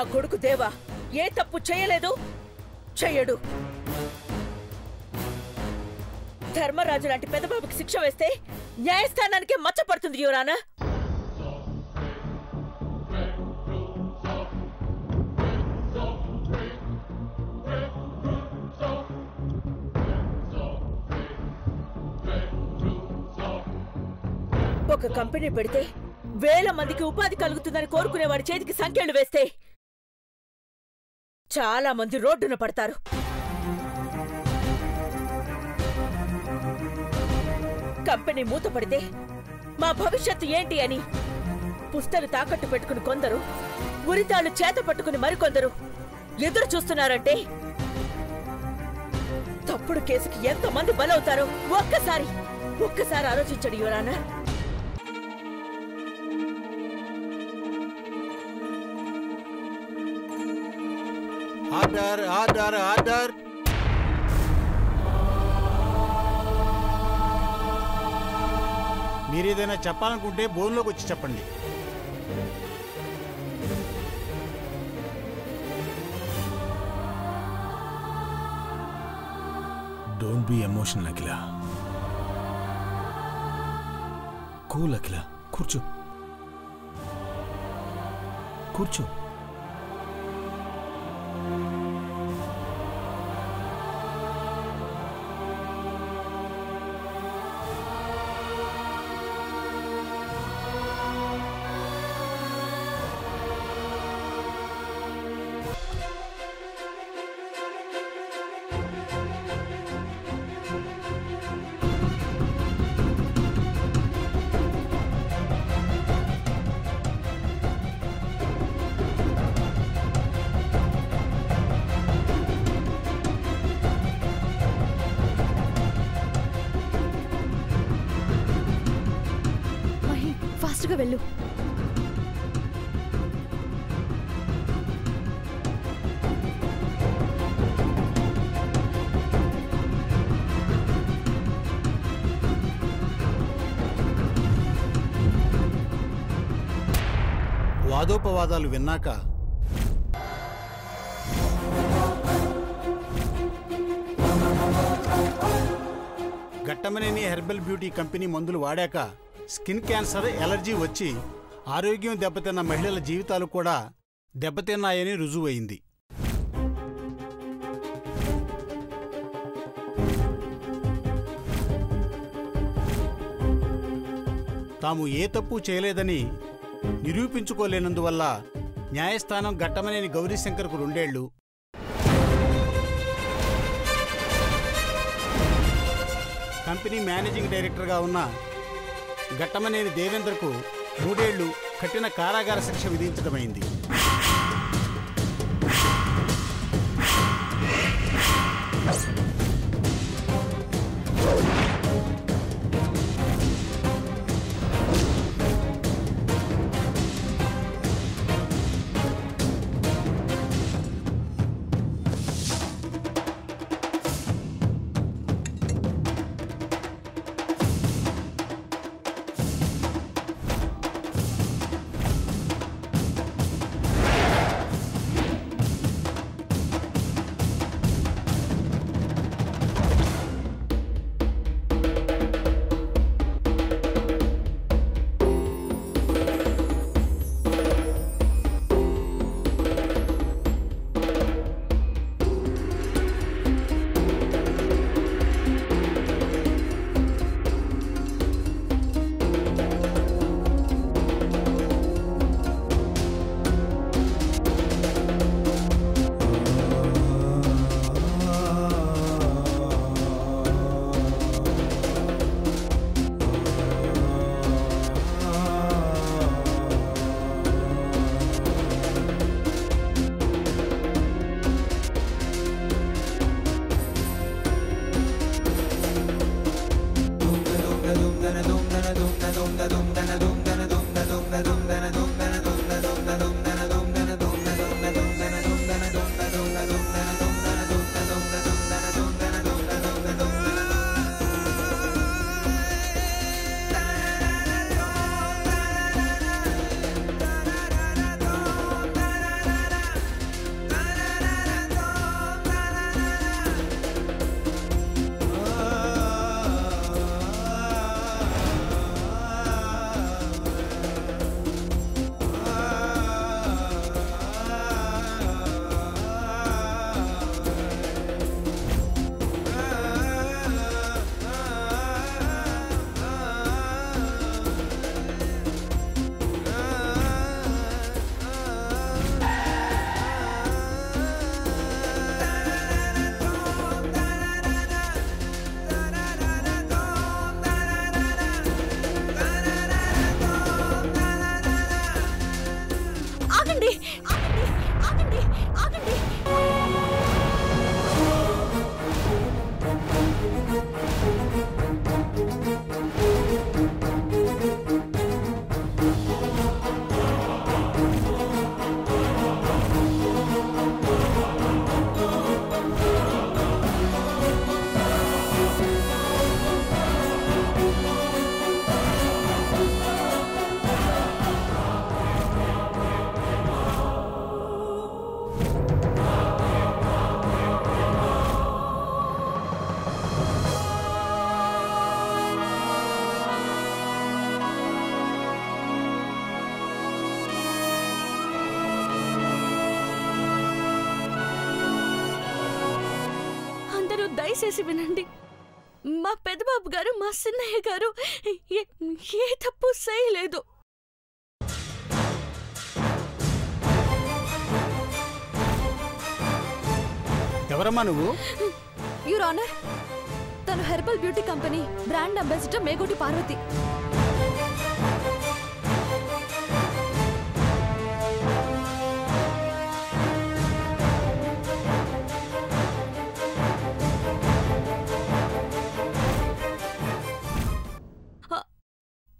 నా కొడుకు దేవా ఏ తప్పు చేయలేదు, చెయ్యడు. ధర్మరాజు లాంటి పెద్దబాబుకి శిక్ష వేస్తే న్యాయస్థానానికే మచ్చపడుతుంది యువరానా. ఒక కంపెనీ పెడితే వేల మందికి ఉపాధి కలుగుతుందని కోరుకునే వాడి చేతికి సంఖ్యలు వేస్తే చాలా మంది రోడ్డున పడతారు. కంపెనీ మూతపడితే మా భవిష్యత్తు ఏంటి అని పుస్తలు తాకట్టు పెట్టుకుని కొందరు, ఉరితాళ్లు చేత పట్టుకుని మరికొందరు ఎదురు చూస్తున్నారంటే తప్పుడు కేసుకి ఎంతమంది బలవుతారో ఒక్కసారి ఆలోచించడు యువరానా. Order order order. మీరేదైనా చెప్పాలనుకుంటే బోన్లోకి వచ్చి చెప్పండి. Don't be emotional Akhila. Cool Akhila, కూర్చో కూర్చో. ఫాస్ట్గా వెళ్ళు. వాదోపవాదాలు విన్నాక ఘట్టమనేని హెర్బల్ బ్యూటీ కంపెనీ మందులు వాడాక స్కిన్ క్యాన్సర్, ఎలర్జీ వచ్చి ఆరోగ్యం దెబ్బతిన్న మహిళల జీవితాలు కూడా దెబ్బతిన్నాయని రుజువైంది. తాము ఏ తప్పు చేయలేదని నిరూపించుకోలేనందువల్ల న్యాయస్థానం ఘట్టమనేని గౌరీశంకర్కు 2 ఏళ్లు, కంపెనీ మేనేజింగ్ డైరెక్టర్గా ఉన్న ఘట్టమనేని దేవేంద్రకు 3 ఏళ్లు కఠిన కారాగార శిక్ష విధించడమైంది. దయచేసి వినండి. మా పెద్దబాబు గారు, మా సిన్నయ్య గారు ఏ తప్పు చేయలేదు. ఎవరమ్మా నువ్వు? యువర్ ఆనర్, తను herbal beauty company brand ambassador Megoti Parvati.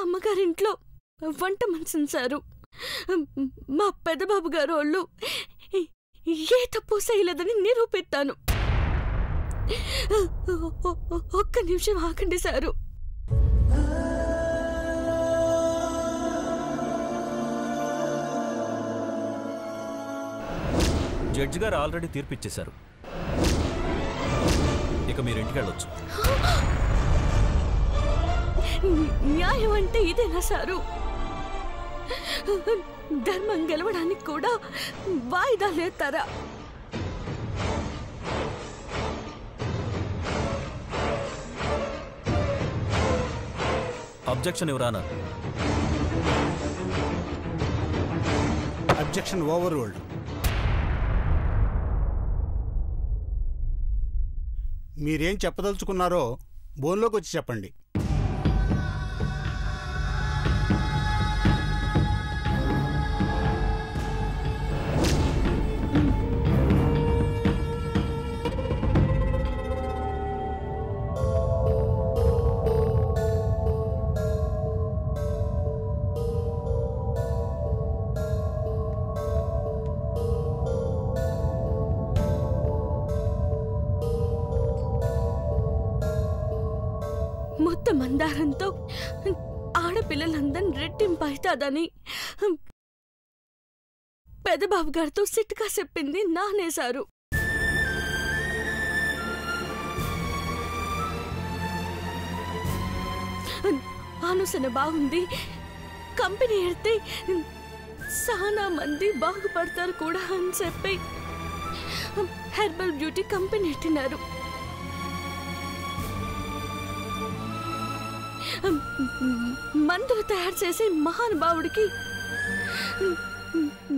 అమ్మగారింట్లో వంట మనిషిని సారు. మా పెద్దబాబు గారు వాళ్ళు ఏ తప్పు చేయలేదని నిరూపిస్తాను. ఒక్క నిమిషం ఆకండి సారు. జడ్జి గారు ఆల్రెడీ తీర్పిచ్చేశారు. ఇక మీరు ఇంటికి వెళ్ళొచ్చు. న్యాయం అంటే ఇదేనా సారు? ధర్మం గెలవడానికి కూడా వాయిదా లేతారా? Objection your honour? Objection overruled. మీరేం చెప్పదలుచుకున్నారో బోన్లోకి వచ్చి చెప్పండి. మొత్తం మందారంతో ఆడపిల్లలందరినీ రెట్టింపైతాదని పెద్దబాబు గారితో సిట్టుగా చెప్పింది నానేశారు. ఆలోచన బాగుంది. కంపెనీ ఎడితే చాలా మంది బాగుపడతారు కూడా అని చెప్పి హెర్బల్ బ్యూటీ కంపెనీ ఎట్టినారు. మందులు తయారు చేసే మహానుభావుడికి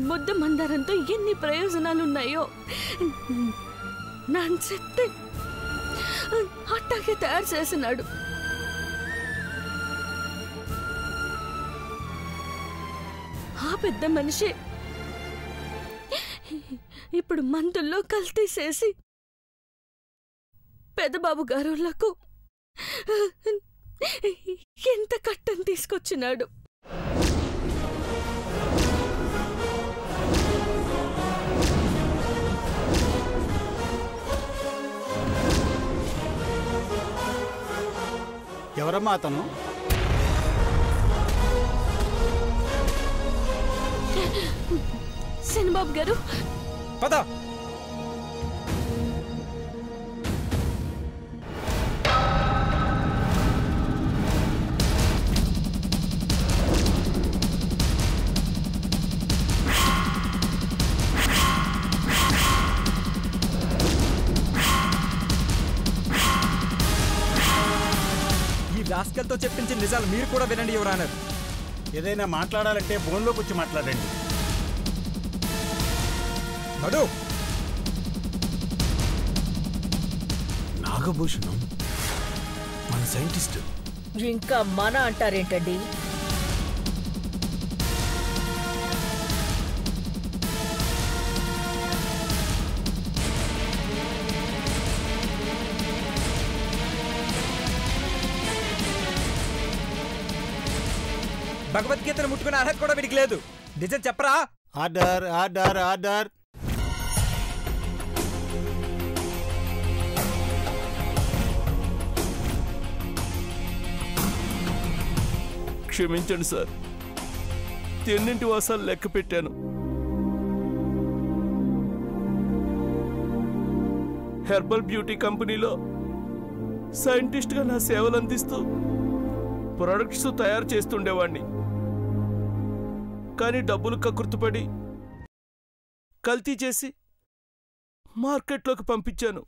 ముద్ద మందారంతో ఎన్ని ప్రయోజనాలున్నాయో నాన్న చెప్తే అట్టాగే తయారు చేసినాడు. ఆ పెద్ద మనిషి ఇప్పుడు మందుల్లో కల్తీ చేసి పెద్దబాబు గారులకు ఎంత కట్టం తీసుకొచ్చినాడు. ఎవరమ్మా అతను? శనిబాబు గారు పద. రాస్కల్తో చెప్పించిన నిజాలు మీరు కూడా వినండి యువర్ ఆనర్. ఏదైనా మాట్లాడాలంటే బోన్లోకి వచ్చి మాట్లాడండి. మధు, నాగభూషణం మన సైంటిస్ట్. ఇంకా మన అంటారేంటండి? భగవద్గీతను ముట్టుకునే అర్హత కూడా వీడికి లేదు. నిజం చెప్పరా? Order order order. క్షమించండి సార్, ఎన్నింటి వాసాలు లెక్క పెట్టాను. హెర్బల్ బ్యూటీ కంపెనీలో సైంటిస్ట్గా నా సేవలు అందిస్తూ ప్రొడక్ట్స్ తయారు చేస్తుండేవాణ్ణి. కానీ డబ్బులు కకృతుపడి కల్తీ చేసి మార్కెట్లోకి పంపించాను.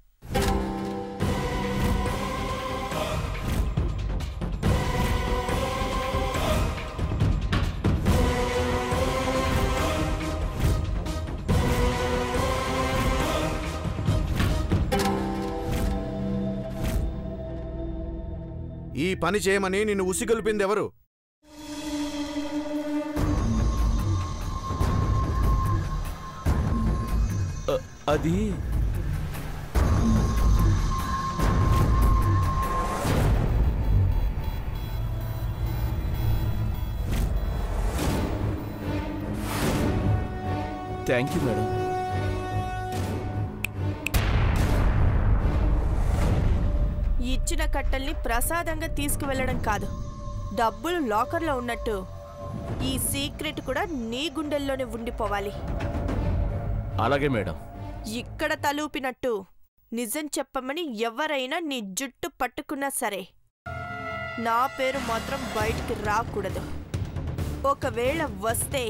ఈ పని చేయమని నిన్ను ఉసిగొల్పింది ఎవరు? అది థ్యాంక్ యూ మేడం. ఇచ్చిన కట్టల్ని ప్రసాదంగా తీసుకువెళ్ళడం కాదు, డబ్బులు లాకర్లో ఉన్నట్టు ఈ సీక్రెట్ కూడా నీ గుండెల్లోనే ఉండిపోవాలి. అలాగే మేడం. ఇక్కడ తలూపినట్టు నిజం చెప్పమని ఎవరైనా నీ జుట్టు పట్టుకున్నా సరే నా పేరు మాత్రం బయటికి రాకూడదు. ఒకవేళ వస్తే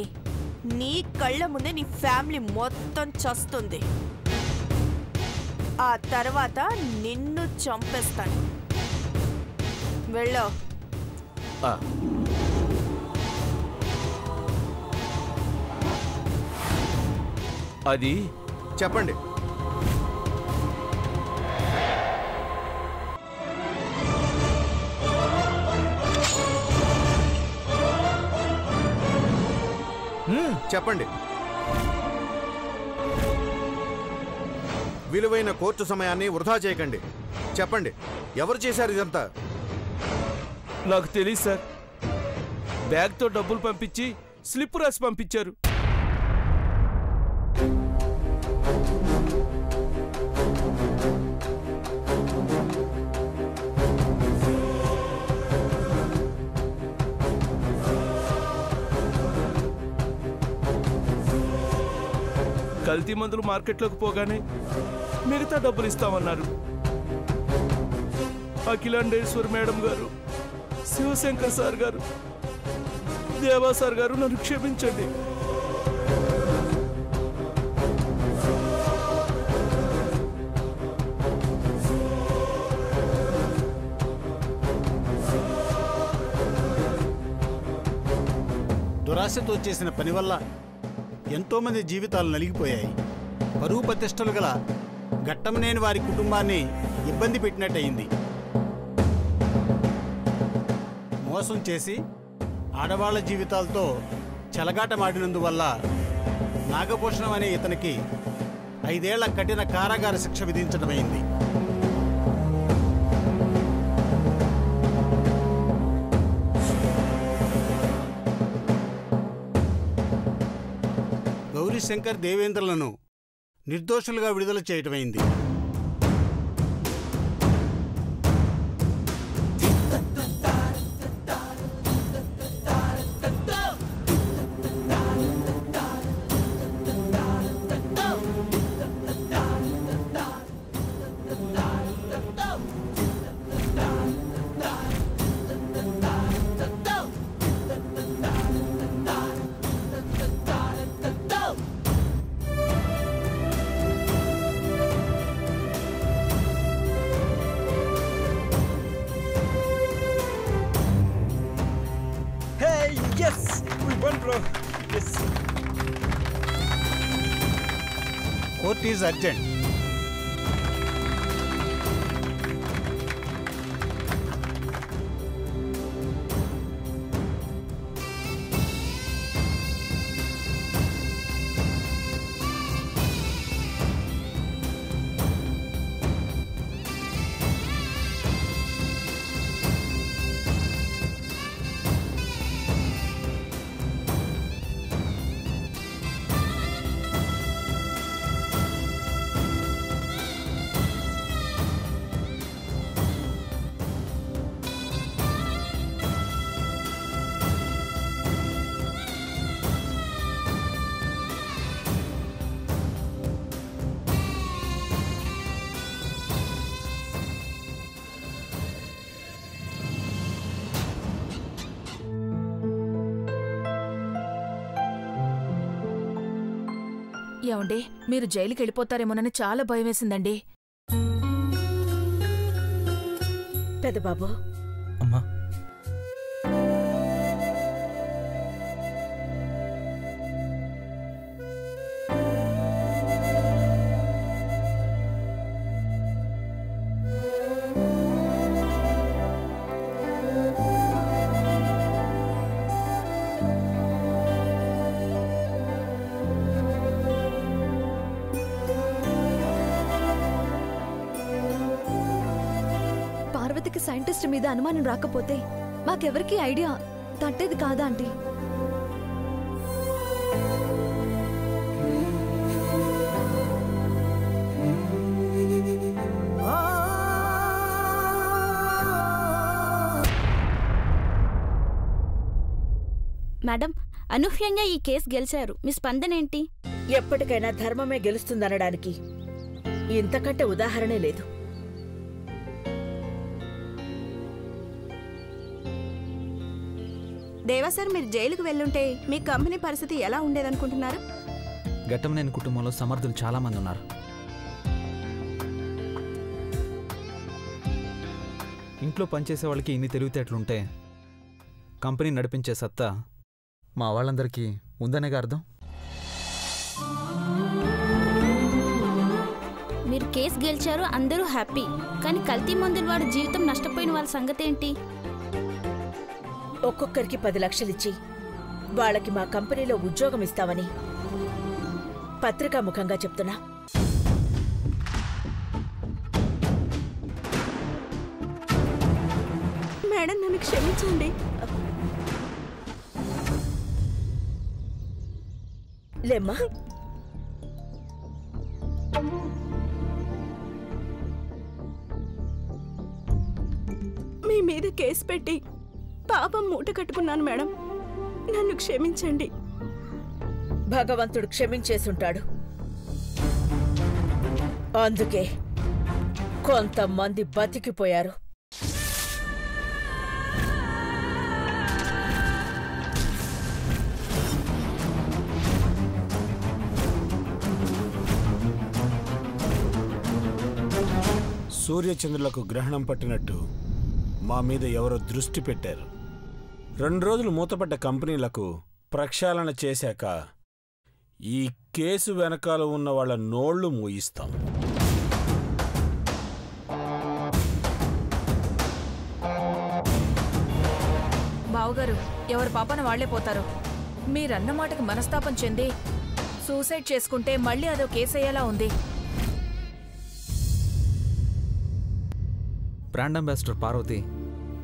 నీ కళ్ళ ముందే నీ ఫ్యామిలీ మొత్తం చస్తుంది. ఆ తర్వాత నిన్ను చంపేస్తాను. వెళ్ళో. అది చెప్పండి. చెప్పండి. విలువైన కోర్టు సమయాన్ని వృధా చేయకండి. చెప్పండి, ఎవరు చేశారు ఇదంతా? నాకు తెలియదు సార్. బ్యాగ్తో డబ్బులు పంపించి స్లిప్ రాసి పంపించారు. కల్తీ మందులు మార్కెట్లోకి పోగానే మిగతా డబ్బులు ఇస్తామన్నారు. అఖిలాండేశ్వర్ మేడం గారు, శివశంకర్ సార్ గారు, దేవా సార్ గారు నన్ను క్షమించండి. దురాశతో చేసిన పని వల్ల ఎంతోమంది జీవితాలు నలిగిపోయాయి. పరువు ప్రతిష్టలు గల ఘట్టమనేని వారి కుటుంబాన్ని ఇబ్బంది పెట్టినట్టయింది. మోసం చేసి ఆడవాళ్ల జీవితాలతో చెలగాటమాడినందువల్ల నాగభూషణం అనే ఇతనికి 5 ఏళ్ల కఠిన కారాగార శిక్ష విధించడమైంది. గౌరీశంకర్, దేవేంద్రలను నిర్దోషులుగా విడుదల చేయటమైంది. Yes, we won, bro. Yes. Court is urgent. ఏమండి, మీరు జైలుకి వెళ్ళిపోతారేమోనని చాలా భయం వేసిందండి. పెద్దబాబు, అమ్మా, పాటికి సైంటిస్ట్ మీద అనుమానం రాకపోతే మాకెవరికి ఐడియా తట్టేది కాదా ఆంటీ? మేడం, అనూహ్యంగా ఈ కేసు గెలిచారు. మీ స్పందన ఏంటి? ఎప్పటికైనా ధర్మమే గెలుస్తుందనడానికి ఇంతకంటే ఉదాహరణే లేదు. దేవా సార్, మీరు జైలుకు వెళ్ళుంటే మీ కంపెనీ పరిస్థితి ఎలా ఉండేదనుకుంటున్నారు? ఘట్టమనేని కుటుంబంలో సమర్థులు చాలా మంది ఉన్నారు. ఇంట్లో పనిచేసే వాళ్ళకి ఇన్ని తెలివితేటలుంటే కంపెనీ నడిపించే సత్తా మా వాళ్ళందరికీ ఉందనేగా అర్థం. మీరు కేసు గెలిచారు, అందరూ హ్యాపీ. కానీ కల్తీ మందుల వాడి జీవితం నష్టపోయిన వాళ్ళ సంగతి ఏంటి? ఒక్కొక్కరికి 10 లక్షలిచ్చి వాళ్ళకి మా కంపెనీలో ఉద్యోగం ఇస్తామని పత్రికాముఖంగా చెప్తున్నా. మేడం, నన్ను క్షమించండి. లేమ్మా, మీ మీద కేసు పెట్టి పాపం మూట కట్టుకున్నాను మేడం, నన్ను క్షమించండి. భగవంతుడు క్షమించేసుంటాడు. అందుకే కొంతమంది బతికిపోయారు. సూర్యచంద్రులకు గ్రహణం పట్టినట్టు మా మీద ఎవరో దృష్టి పెట్టారు. 2 రోజులు మూతపడ్డ కంపెనీలకు ప్రక్షాళన చేశాక ఈ కేసు వెనకాల ఉన్న వాళ్ళ నోళ్లు మూయిస్తాం. బావుగారు, ఎవరి పాపన వాళ్లే పోతారు. మీరన్న మాటకి మనస్తాపం చెంది సూసైడ్ చేసుకుంటే మళ్ళీ అదో కేసయ్యేలా ఉంది. బ్రాండ్ అంబాసిడర్ పార్వతి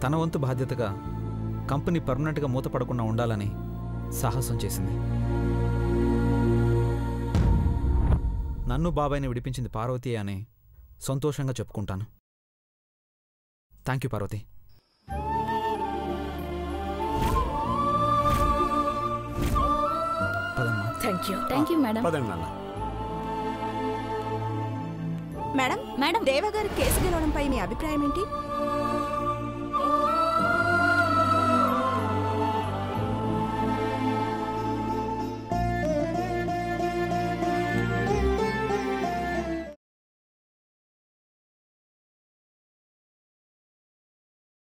తన వంతు బాధ్యతగా కంపెనీ పర్మనెంట్గా మూతపడకుండా ఉండాలని సాహసం చేసింది. నన్ను బాబాయిని విడిపించింది పార్వతి అని సంతోషంగా చెప్పుకుంటాను. Thank you Parvati. Thank you madam. Madam, Deva గారి కేసు గెలవడంపై మీ అభిప్రాయం ఏంటి?